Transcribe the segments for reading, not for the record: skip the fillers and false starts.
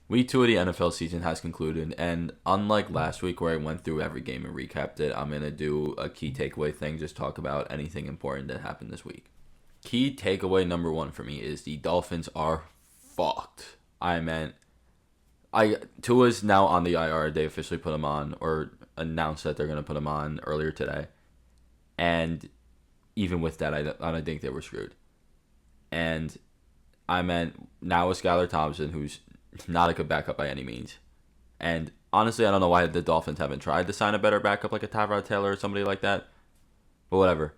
Week 2 of the NFL season has concluded, and unlike last week where I went through every game and recapped it, I'm going to do a key takeaway thing, just talk about anything important that happened this week. Key takeaway number one for me is the Dolphins are fucked. Tua's now on the IR. They officially put him on, or announced that they're going to put him on earlier today. And even with that, I don't think they were screwed. And now with Skylar Thompson, who's not a good backup by any means. And honestly, I don't know why the Dolphins haven't tried to sign a better backup like a Tyrod Taylor or somebody like that. But whatever.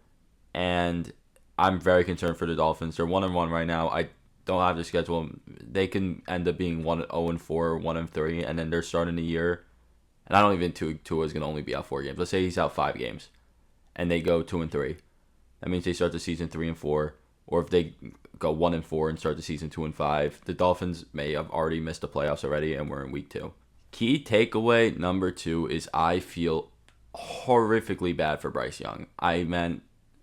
And I'm very concerned for the Dolphins. They're 1-1 right now. I don't have to schedule them. They can end up being 1-0-4 or 1-3, and then they're starting the year. And I don't even think Tua is going to only be out 4 games. Let's say he's out 5 games, and they go 2-3. That means they start the season 3-4. Or if they go 1-4 and start the season 2-5, the Dolphins may have already missed the playoffs already, and we're in week 2. Key takeaway number 2 is I feel horrifically bad for Bryce Young.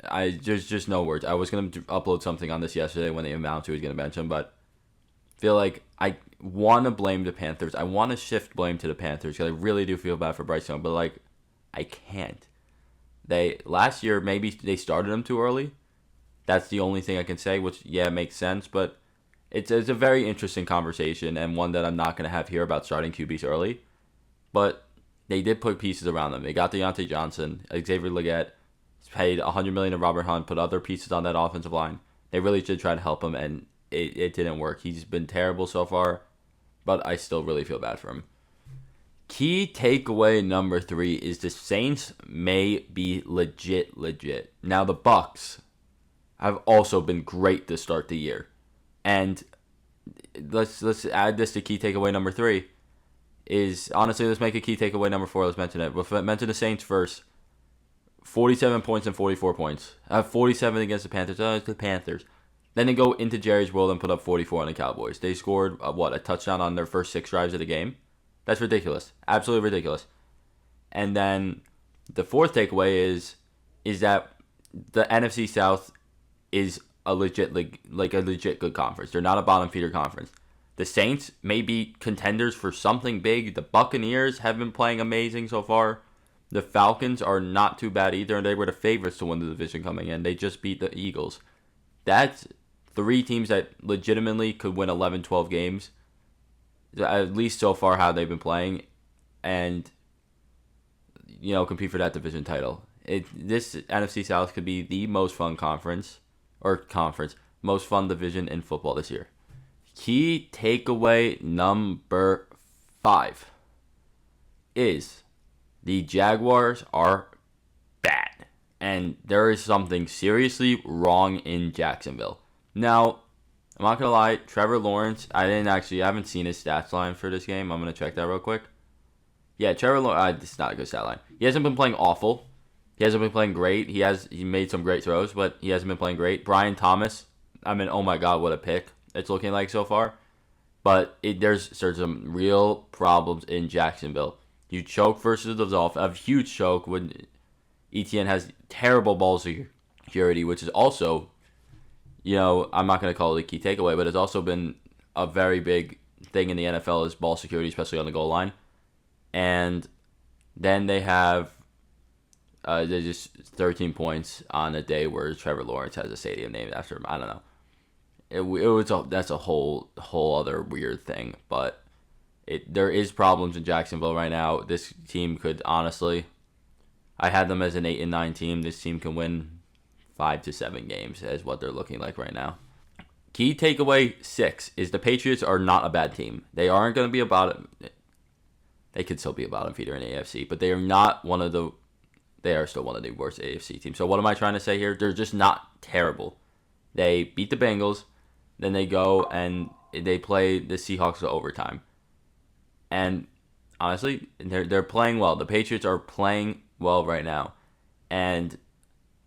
There's just no words. I was going to upload something on this yesterday when they announced who was going to bench him, but feel like I want to blame the Panthers. I want to shift blame to the Panthers because I really do feel bad for Bryce Young, but I can't. Last year maybe they started him too early. That's the only thing I can say, which makes sense, but it's a very interesting conversation and one that I'm not going to have here about starting QBs early. But they did put pieces around them. They got Deontay Johnson, Xavier Legette, paid $100 million to Robert Hunt, put other pieces on that offensive line. They really did try to help him, and it didn't work. He's been terrible so far, but I still really feel bad for him. Key takeaway number 3 is the Saints may be legit. Now the Bucks have also been great to start the year, and let's add this to key takeaway number 3. Is honestly, let's make a key takeaway number 4. Let's mention it. We'll mention the Saints first. 47 points and 44 points. 47 against the Panthers. The Panthers. Then they go into Jerry's World and put up 44 on the Cowboys. They scored, a touchdown on their first 6 drives of the game? That's ridiculous. Absolutely ridiculous. And then the 4th takeaway is that the NFC South is a legit good conference. They're not a bottom feeder conference. The Saints may be contenders for something big. The Buccaneers have been playing amazing so far. The Falcons are not too bad either, and they were the favorites to win the division coming in. They just beat the Eagles. That's 3 teams that legitimately could win 11, 12 games, at least so far how they've been playing, and compete for that division title. This NFC South could be the most fun most fun division in football this year. Key takeaway number 5 is the Jaguars are bad, and there is something seriously wrong in Jacksonville. Now, I'm not going to lie, Trevor Lawrence, I haven't seen his stats line for this game. I'm going to check that real quick. Yeah, Trevor Lawrence, this is not a good stat line. He hasn't been playing awful. He hasn't been playing great. He made some great throws, but he hasn't been playing great. Brian Thomas, oh my God, what a pick it's looking like so far. But there's some real problems in Jacksonville. You choke versus the Dolphins, a huge choke when ETN has terrible ball security, which is also, I'm not going to call it a key takeaway, but it's also been a very big thing in the NFL is ball security, especially on the goal line. And then they have they just 13 points on a day where Trevor Lawrence has a stadium named after him. I don't know. That's a whole other weird thing, but there is problems in Jacksonville right now. This team could honestly, I had them as an 8-9 team. This team can win 5 to 7 games, is what they're looking like right now. Key takeaway 6 is the Patriots are not a bad team. They aren't going to be a bottom. They could still be a bottom feeder in the AFC, but they are not They are still one of the worst AFC teams. So what am I trying to say here? They're just not terrible. They beat the Bengals, then they go and they play the Seahawks to overtime. And honestly, they're playing well. The Patriots are playing well right now. And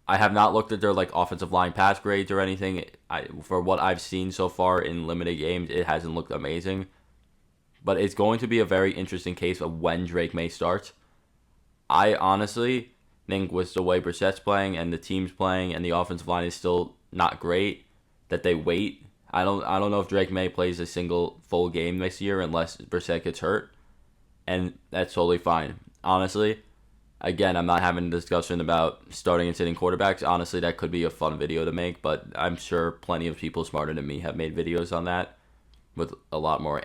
I have not looked at their offensive line pass grades or anything. For what I've seen so far in limited games, it hasn't looked amazing. But it's going to be a very interesting case of when Drake May starts. I honestly think with the way Brissett's playing and the team's playing and the offensive line is still not great, that they wait I don't know if Drake May plays a single full game this year unless Brissett gets hurt, and that's totally fine. Honestly, again, I'm not having a discussion about starting and sitting quarterbacks. Honestly, that could be a fun video to make, but I'm sure plenty of people smarter than me have made videos on that with a lot more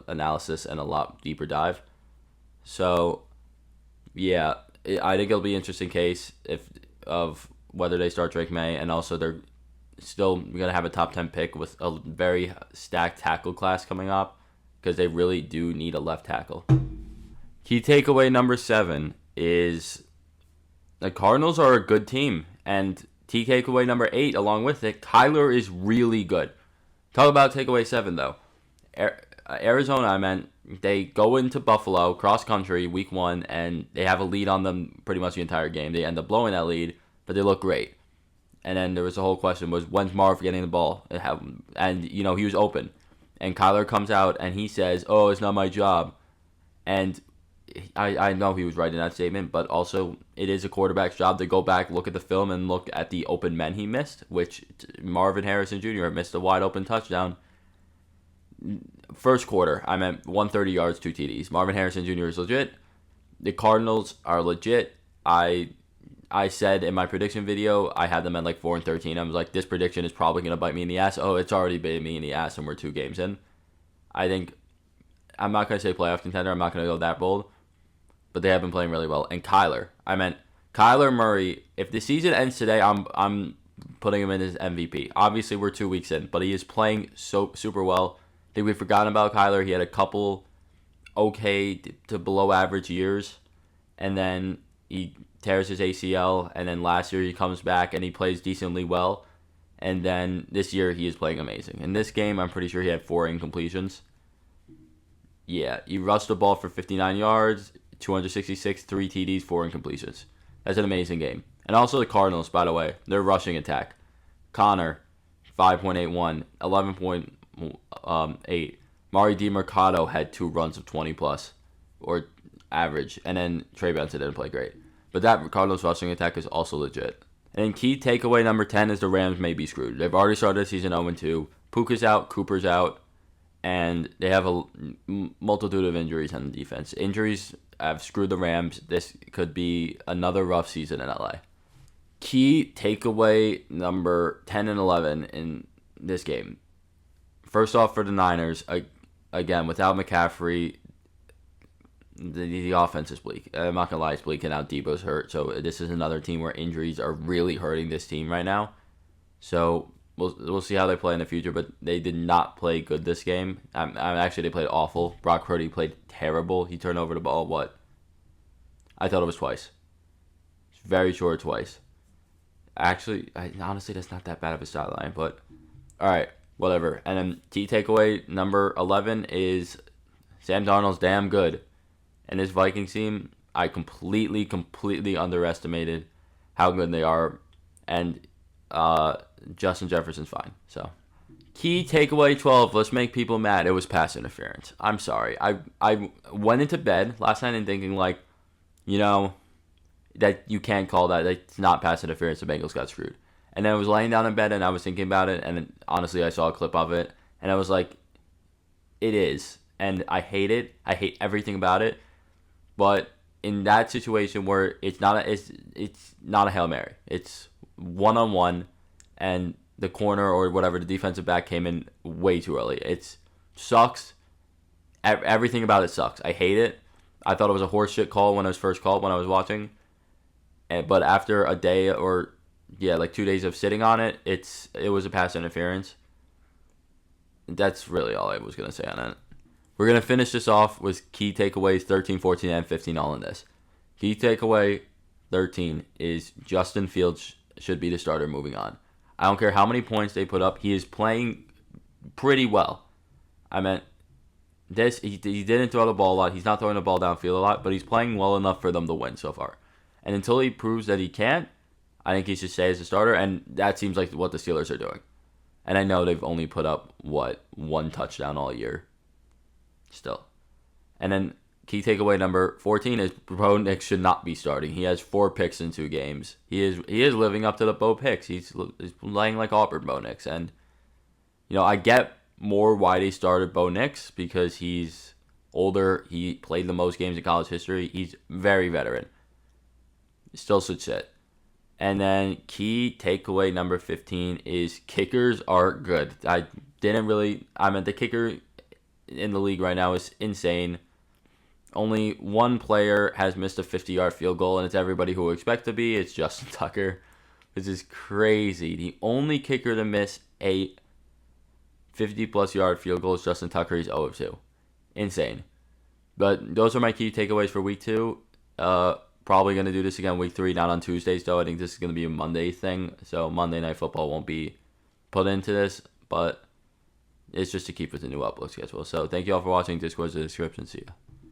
analysis and a lot deeper dive. So, yeah, I think it'll be an interesting case of whether they start Drake May, and also they're still going to have a top 10 pick with a very stacked tackle class coming up because they really do need a left tackle. Key takeaway number 7 is the Cardinals are a good team. And key takeaway number 8, along with it, Kyler is really good. Talk about takeaway 7, though. Arizona, I meant, they go into Buffalo, cross-country, week 1, and they have a lead on them pretty much the entire game. They end up blowing that lead, but they look great. And then there was the whole question was, when's Marv getting the ball? And, he was open. And Kyler comes out, and he says, oh, it's not my job. And I know he was right in that statement, but also it is a quarterback's job to go back, look at the film, and look at the open men he missed, which Marvin Harrison Jr. missed a wide open touchdown. First quarter, I meant 130 yards, 2 TDs. Marvin Harrison Jr. is legit. The Cardinals are legit. I said in my prediction video, I had them at like 4-13. I was like, this prediction is probably going to bite me in the ass. Oh, it's already bit me in the ass, and we're 2 games in. I think, I'm not going to say playoff contender. I'm not going to go that bold. But they have been playing really well. And Kyler Murray, if the season ends today, I'm putting him in as MVP. Obviously, we're 2 weeks in, but he is playing so super well. I think we've forgotten about Kyler. He had a couple okay to below average years, and then he tears his ACL, and then last year he comes back and he plays decently well, and then this year he is playing amazing. In this game, I'm pretty sure he had 4 incompletions. Yeah, he rushed the ball for 59 yards, 266, 3 TDs, 4 incompletions. That's an amazing game. And also the Cardinals, by the way, their rushing attack. Connor, 5.81, 11.8. Mari DiMercado had 2 runs of 20 plus, or average, and then Trey Benson didn't play great. But that Cardinals rushing attack is also legit. And key takeaway number 10 is the Rams may be screwed. They've already started the season 0-2. Puka's out, Cooper's out, and they have a multitude of injuries on the defense. Injuries have screwed the Rams. This could be another rough season in LA. Key takeaway number 10 and 11 in this game. First off, for the Niners, again, without McCaffrey, the offense is bleak. I'm not going to lie, it's bleak, and now Debo's hurt. So this is another team where injuries are really hurting this team right now. So we'll see how they play in the future, but they did not play good this game. Actually, they played awful. Brock Purdy played terrible. He turned over the ball, I thought it was twice. Very short twice. Actually, honestly, that's not that bad of a sideline, but all right, whatever. And then key takeaway number 11 is Sam Darnold's damn good. And this Vikings team, I completely underestimated how good they are. And Justin Jefferson's fine. So, key takeaway 12. Let's make people mad. It was pass interference. I'm sorry. I went into bed last night and thinking that you can't call that. It's not pass interference. The Bengals got screwed. And then I was laying down in bed and I was thinking about it. And then, honestly, I saw a clip of it. And I was like, it is. And I hate it. I hate everything about it. But in that situation where it's not a Hail Mary. It's 1-on-1, and the corner or whatever, the defensive back came in way too early. It sucks. Everything about it sucks. I hate it. I thought it was a horseshit call when it was first called when I was watching. But after a day or 2 days of sitting on it, it was a pass interference. That's really all I was going to say on it. We're going to finish this off with key takeaways 13, 14, and 15 all in this. Key takeaway 13 is Justin Fields should be the starter moving on. I don't care how many points they put up. He is playing pretty well. I meant this. He didn't throw the ball a lot. He's not throwing the ball downfield a lot, but he's playing well enough for them to win so far. And until he proves that he can't, I think he should stay as a starter, and that seems like what the Steelers are doing. And I know they've only put up, 1 touchdown all year. Still. And then key takeaway number 14 is Bo Nix should not be starting. He has 4 picks in 2 games. He is living up to the Bo picks. He's playing like Auburn Bo Nix. And I get more why they started Bo Nix because he's older. He played the most games in college history. He's very veteran. Still should sit. And then key takeaway number 15 is kickers are good. I meant the kicker in the league right now is insane. Only one player has missed a 50-yard field goal, and it's everybody who would expect to be. It's Justin Tucker. This is crazy. The only kicker to miss a 50-plus yard field goal is Justin Tucker. He's 0-2. Insane. But those are my key takeaways for week 2. Probably going to do this again week 3, not on Tuesdays, though. I think this is going to be a Monday thing, so Monday Night Football won't be put into this, but it's just to keep with the new upload schedule. So thank you all for watching. Discord's in the description. See ya.